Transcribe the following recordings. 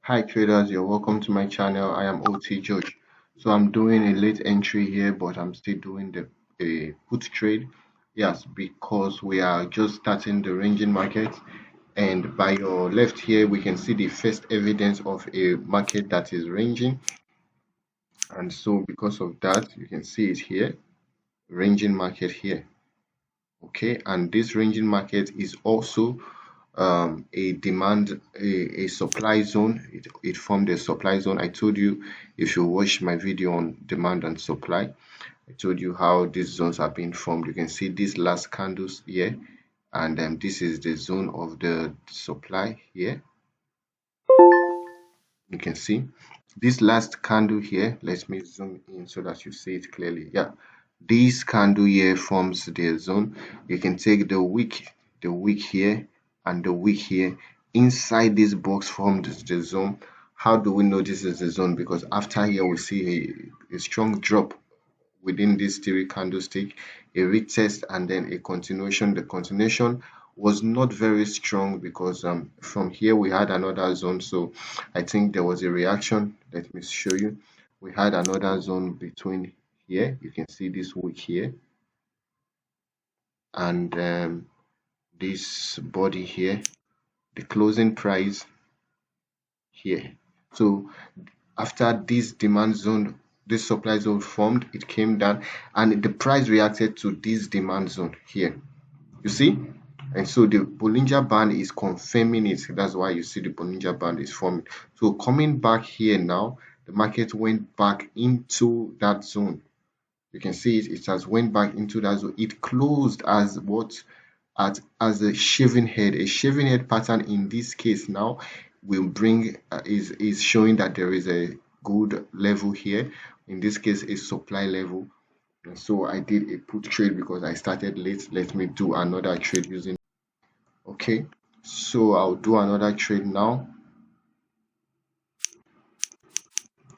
Hi traders, you're welcome to my channel. I am OT George. So I'm doing a late entry here, but I'm still doing the put trade. Yes, because we are just starting the ranging market. And by your left here, we can see the first evidence of a market that is ranging. And so because of that, you can see it here, ranging market here. Okay, and this ranging market is also a demand a supply zone. It formed a supply zone. I told you, if you watch my video on demand and supply, I told you how these zones are being formed. You can see these last candles here, and this is the zone of the supply here. You can see this last candle here. Let me zoom in so that you see it clearly. Yeah, this candle here forms the zone. You can take the wick here and the wick here. Inside this box formed the zone. How do we know this is the zone? Because after here we see a strong drop within this theory candlestick, a retest, and then a continuation. The continuation was not very strong because from here we had another zone. So I think there was a reaction. Let me show you. We had another zone between here. You can see this wick here and this body here, the closing price here. So after this demand zone, this supply zone formed, it came down and the price reacted to this demand zone here. You see? And so the Bollinger Band is confirming it. That's why you see the Bollinger Band is forming. So coming back here now, the market went back into that zone. You can see it has went back into that zone. It closed as what? As a shaving head. A shaving head pattern in this case now will bring is showing that there is a good level here. In this case, a supply level. And so I did a put trade because I started late. Let me do another trade using. Okay, so I'll do another trade now.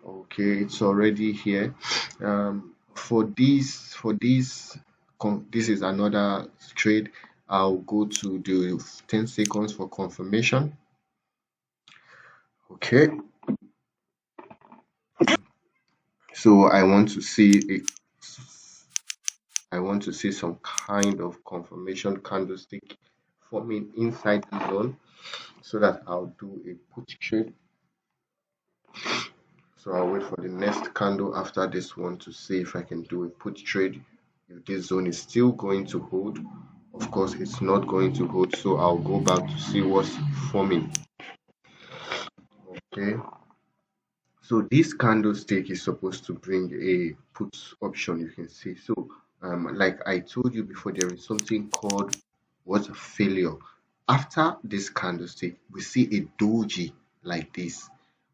Okay, it's already here. This is another trade. I'll go to the 10 seconds for confirmation. Okay, so I want to see some kind of confirmation candlestick forming inside the zone so that I'll do a put trade. So I'll wait for the next candle after this one to see if I can do a put trade. If this zone is still going to hold, of course it's not going to hold, so I'll go back to see what's forming. Okay, so this candlestick is supposed to bring a put option, you can see. So like I told you before, there is something called what? Failure. After this candlestick we see a doji like this.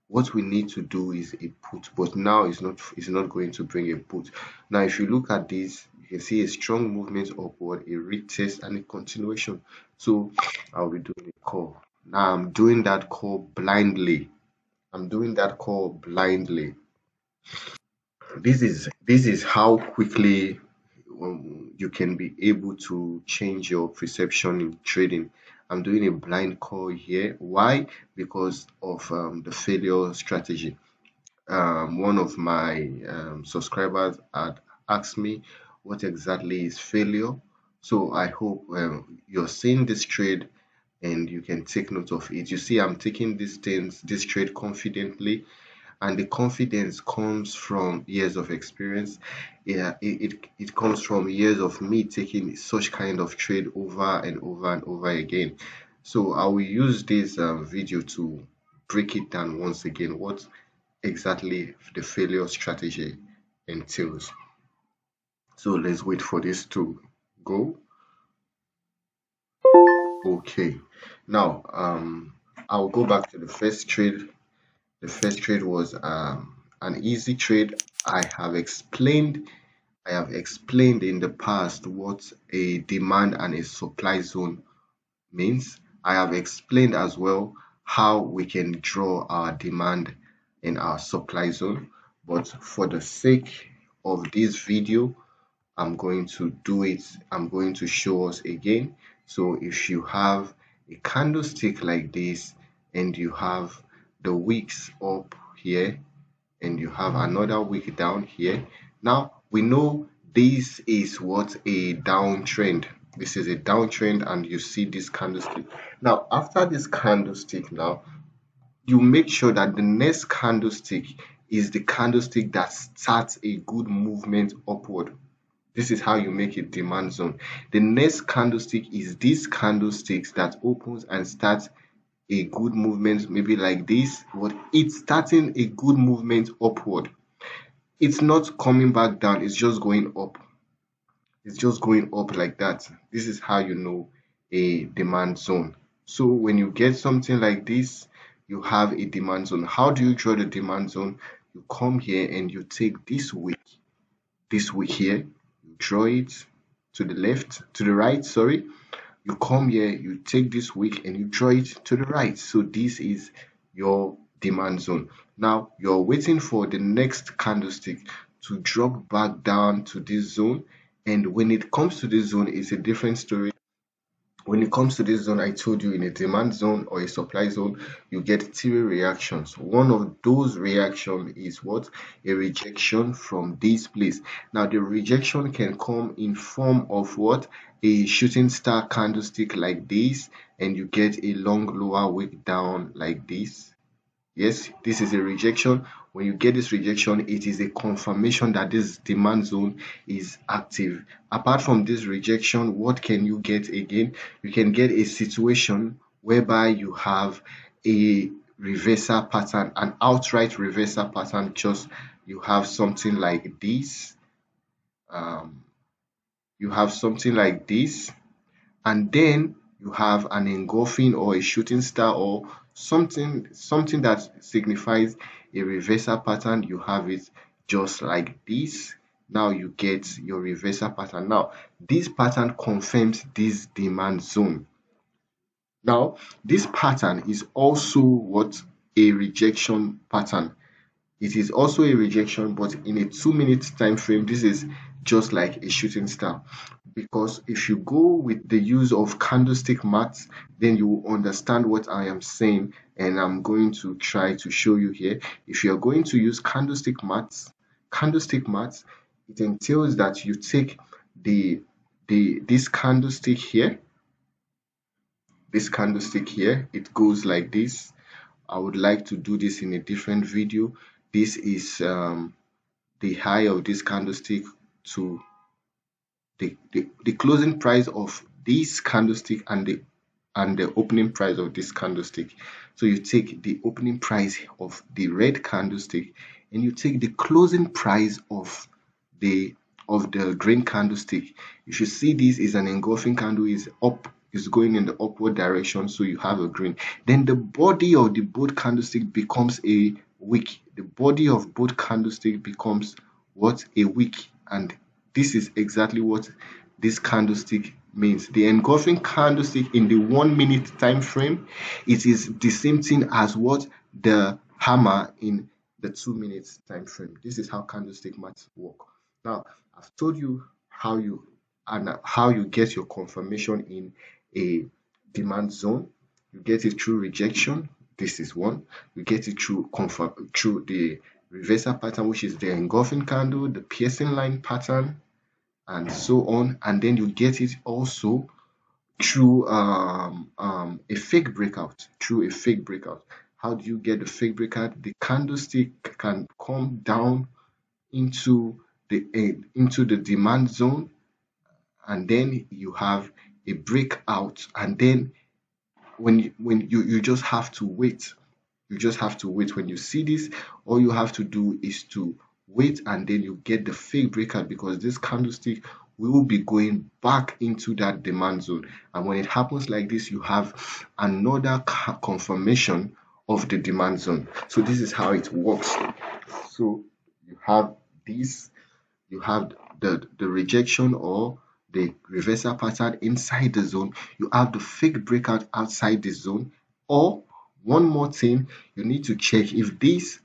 What we need to do is a put, but now it's not going to bring a put. Now if you look at this, you can see a strong movement upward, a retest, and a continuation. So I'll be doing a call. Now I'm doing that call blindly. This is how quickly you can be able to change your perception in trading. I'm doing a blind call here. Why? Because of the failure strategy. One of my subscribers had asked me what exactly is failure. So I hope you're seeing this trade and you can take note of it. You see, I'm taking this trade confidently, and the confidence comes from years of experience. Yeah, it comes from years of me taking such kind of trade over and over and over again. So I will use this video to break it down once again, what exactly the failure strategy entails. So let's wait for this to go. Okay, now I'll go back to the first trade. The first trade was an easy trade. I have explained in the past what a demand and a supply zone means. I have explained as well how we can draw our demand in our supply zone. But for the sake of this video, I'm going to do it. I'm going to show us again. So if you have a candlestick like this and you have the wicks up here, and you have another wick down here. Now we know this is what a downtrend. This is a downtrend, and you see this candlestick. Now after this candlestick, now you make sure that the next candlestick is the candlestick that starts a good movement upward. This is how you make a demand zone. The next candlestick is these candlesticks that opens and starts a good movement, maybe like this, but it's starting a good movement upward. It's not coming back down, it's just going up. It's just going up like that. This is how you know a demand zone. So when you get something like this, you have a demand zone. How do you draw the demand zone? You come here and you take this wick here, you draw it to the left, to the right, sorry. You come here, you take this wick and you draw it to the right. So this is your demand zone. Now you're waiting for the next candlestick to drop back down to this zone, and when it comes to this zone, it's a different story. When it comes to this zone, I told you in a demand zone or a supply zone, you get three reactions. One of those reactions is what? A rejection from this place. Now the rejection can come in form of what? A shooting star candlestick like this, and you get a long lower wick down like this. Yes, this is a rejection. When you get this rejection, it is a confirmation that this demand zone is active. Apart from this rejection, what can you get again? You can get a situation whereby you have a reversal pattern, an outright reversal pattern. Just you have something like this. Um, you have something like this, and then you have an engulfing or a shooting star or something that signifies a reversal pattern. You have it just like this. Now you get your reversal pattern. Now this pattern confirms this demand zone. Now this pattern is also what? A rejection pattern. It is also a rejection, but in a 2 minute time frame. This is just like a shooting star, because if you go with the use of candlestick maths, then you will understand what I am saying, and I'm going to try to show you here. If you are going to use candlestick maths, it entails that you take this candlestick here, it goes like this. I would like to do this in a different video. This is the high of this candlestick to the closing price of this candlestick, and the opening price of this candlestick. So you take the opening price of the red candlestick and you take the closing price of the green candlestick. If you see, this is an engulfing candle, is going in the upward direction, so you have a green. Then the body of the both candlestick becomes a wick. The body of both candlestick becomes what? A wick. And this is exactly what this candlestick means. The engulfing candlestick in the 1 minute time frame, it is the same thing as what? The hammer in the 2 minute time frame. This is how candlestick maths work. Now I've told you how you get your confirmation in a demand zone. You get it through rejection. This is one. You get it through the reversal pattern, which is the engulfing candle, the piercing line pattern, and so on. And then you get it also through a fake breakout. How do you get the fake breakout? The candlestick can come down into the demand zone, and then you have a breakout, and then when you just have to wait. When you see this, all you have to do is to wait, and then you get the fake breakout, because this candlestick will be going back into that demand zone. And when it happens like this, you have another confirmation of the demand zone. So this is how it works. So you have this, you have the rejection or the reversal pattern inside the zone, you have the fake breakout outside the zone. Or one more thing, you need to check if this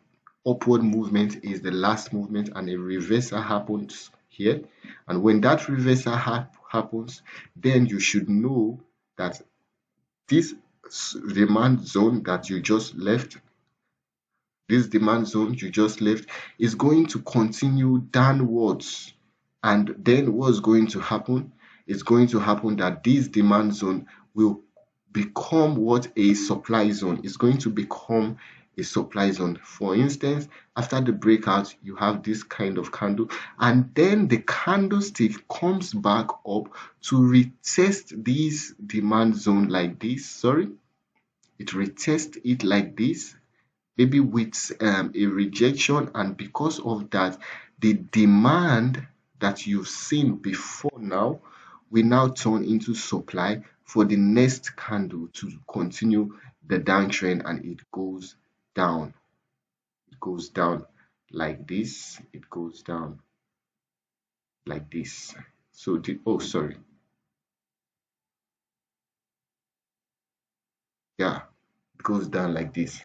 upward movement is the last movement and a reversal happens here. And when that reversal happens, then you should know that this demand zone that you just left, this demand zone you just left is going to continue downwards. And then what's going to happen? It's going to happen that this demand zone will become what a supply zone. It's going to become a supply zone. For instance, after the breakout, you have this kind of candle, and then the candlestick comes back up to retest this demand zone like this. Sorry, it retests it like this, maybe with a rejection, and because of that, the demand that you've seen before now will now turn into supply for the next candle to continue the downtrend, and it goes down. It goes down like this. It goes down like this. So the oh sorry, yeah, it goes down like this.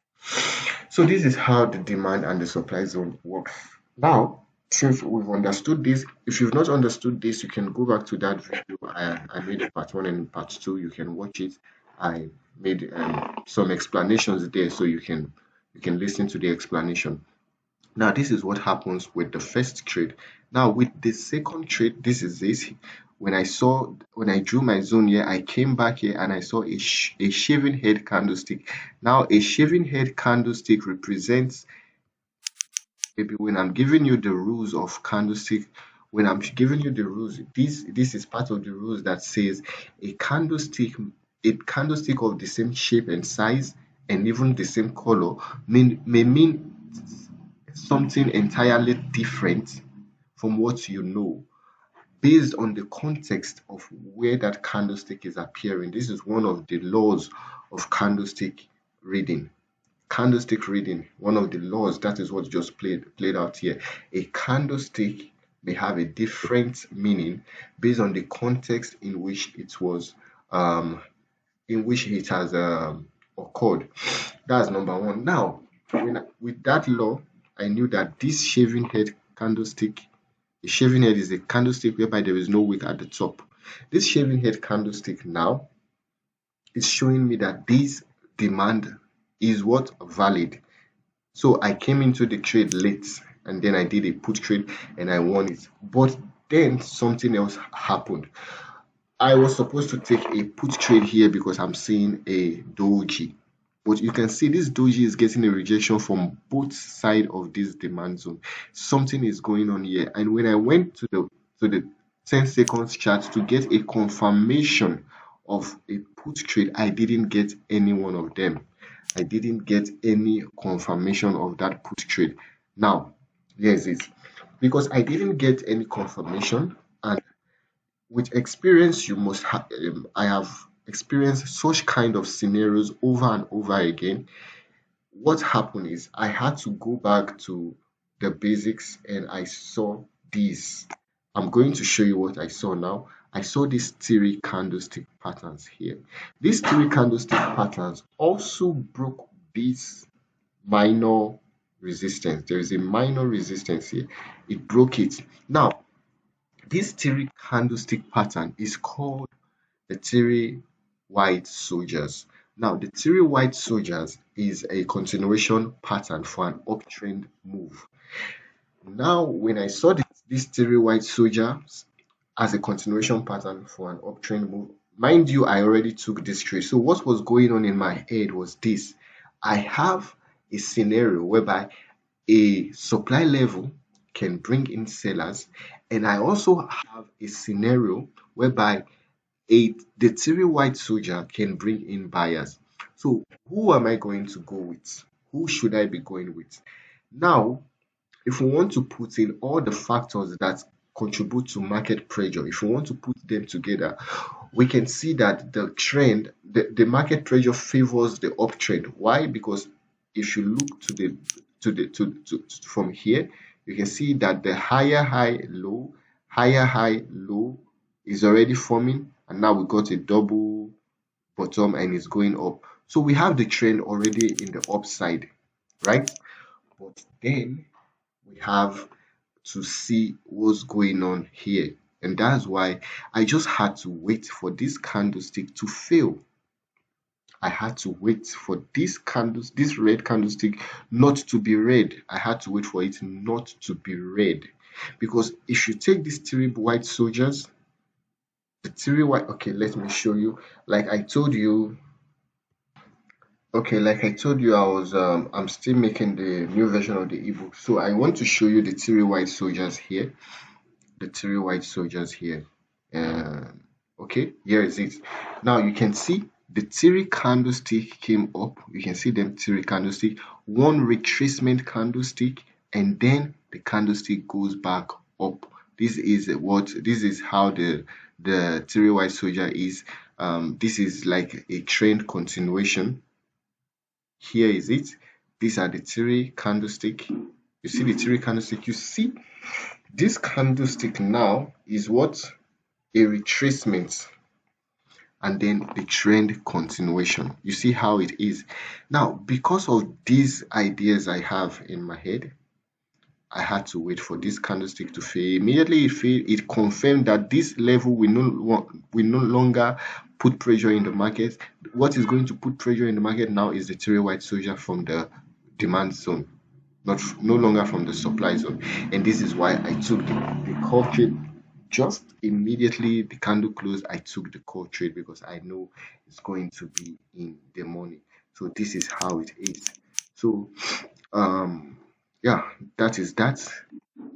So this is how the demand and the supply zone works. Now, since we've understood this, if you've not understood this, you can go back to that video. I made a part one and part two. You can watch it. I made some explanations there, so you can listen to the explanation. Now, this is what happens with the first trade. Now, with the second trade, this is this. When I drew my zone here, I came back here and I saw a shaving head candlestick. Now, a shaving head candlestick represents, maybe when I'm giving you the rules of candlestick, when I'm giving you the rules, this is part of the rules that says a candlestick of the same shape and size and even the same color may mean something entirely different from what you know, based on the context of where that candlestick is appearing. This is one of the laws of candlestick reading. Candlestick reading, one of the laws, that is what just played out here. A candlestick may have a different meaning based on the context in which it was in which it has occurred. That's number one. Now, with that law, I knew that this shaving head candlestick, a shaving head is a candlestick whereby there is no wick at the top. This shaving head candlestick now is showing me that this demand is what valid. So I came into the trade late, and then I did a put trade and I won it. But then something else happened. I was supposed to take a put trade here because I'm seeing a doji. But you can see this doji is getting a rejection from both sides of this demand zone. Something is going on here. And when I went to the 10 seconds chart to get a confirmation of a put trade, I didn't get any one of them. I didn't get any confirmation of that put trade. Now, here's it. Because I didn't get any confirmation, and with experience you must have, I have experienced such kind of scenarios over and over again. What happened is I had to go back to the basics, and I saw this. I'm going to show you what I saw now. I saw these three candlestick patterns here. These three candlestick patterns also broke this minor resistance. There is a minor resistance here. It broke it. Now, this three candlestick pattern is called the three white soldiers. Now, the three white soldiers is a continuation pattern for an uptrend move. Now, when I saw these three white soldiers as a continuation pattern for an uptrend move, mind you, I already took this trade. So what was going on in my head was this. I have a scenario whereby a supply level can bring in sellers, and I also have a scenario whereby the three white soldier can bring in buyers. So who am I going to go with? Who should I be going with? Now, if we want to put in all the factors that contribute to market pressure, if we want to put them together, we can see that the market pressure favors the uptrend. Why? Because if you look from here, you can see that the higher high low is already forming, and now we got a double bottom and it's going up. So we have the trend already in the upside, right? But then we have to see what's going on here, and that's why I just had to wait for this candlestick to fail. I had to wait for this red candlestick not to be red. I had to wait for it not to be red. Because if you take these three white soldiers, the three white, okay, let me show you. Like I told you, okay, like I told you, I'm still making the new version of the ebook. So I want to show you the three white soldiers here. The three white soldiers here. Okay, here is it. Now you can see the three candlestick came up. You can see them three candlestick, one retracement candlestick, and then the candlestick goes back up. This is how the three white soldier is. This is like a trend continuation. Here is it. These are the three candlestick. You see the three candlestick. You see this candlestick now is what? A retracement, and then the trend continuation. You see how it is. Now, because of these ideas I have in my head, I had to wait for this candlestick to fail. Immediately it failed, it confirmed that this level will no longer put pressure in the market. What is going to put pressure in the market now is the three white soldier from the demand zone, no longer from the supply zone. And this is why I took the call trade. Just immediately the candle closed, I took the call trade because I know it's going to be in the money. So this is how it is. So yeah, that is that.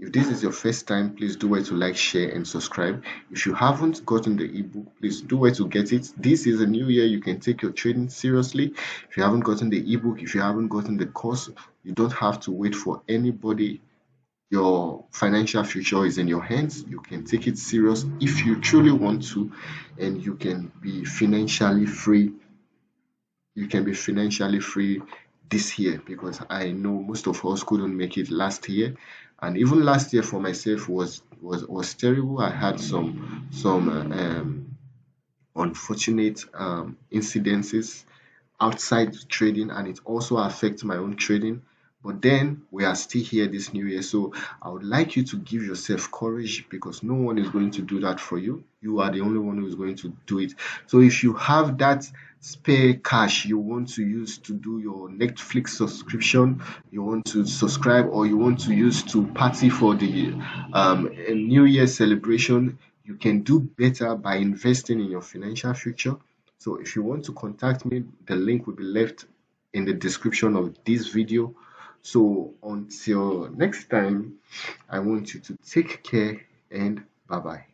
If this is your first time, please do well to like, share, and subscribe. If you haven't gotten the ebook, please do well to get it. This is a new year. You can take your trading seriously. If you haven't gotten the ebook, if you haven't gotten the course, you don't have to wait for anybody. Your financial future is in your hands. You can take it serious if you truly want to, and you can be financially free. You can be financially free this year, because I know most of us couldn't make it last year, and even last year for myself was terrible. I had some unfortunate incidences outside trading, and it also affects my own trading. But then we are still here this new year, so I would like you to give yourself courage, because no one is going to do that for you. You are the only one who is going to do it. So if you have that spare cash you want to use to do your Netflix subscription, you want to subscribe, or you want to use to party for the new year celebration, you can do better by investing in your financial future. So if you want to contact me, the link will be left in the description of this video. So until next time, I want you to take care, and bye bye.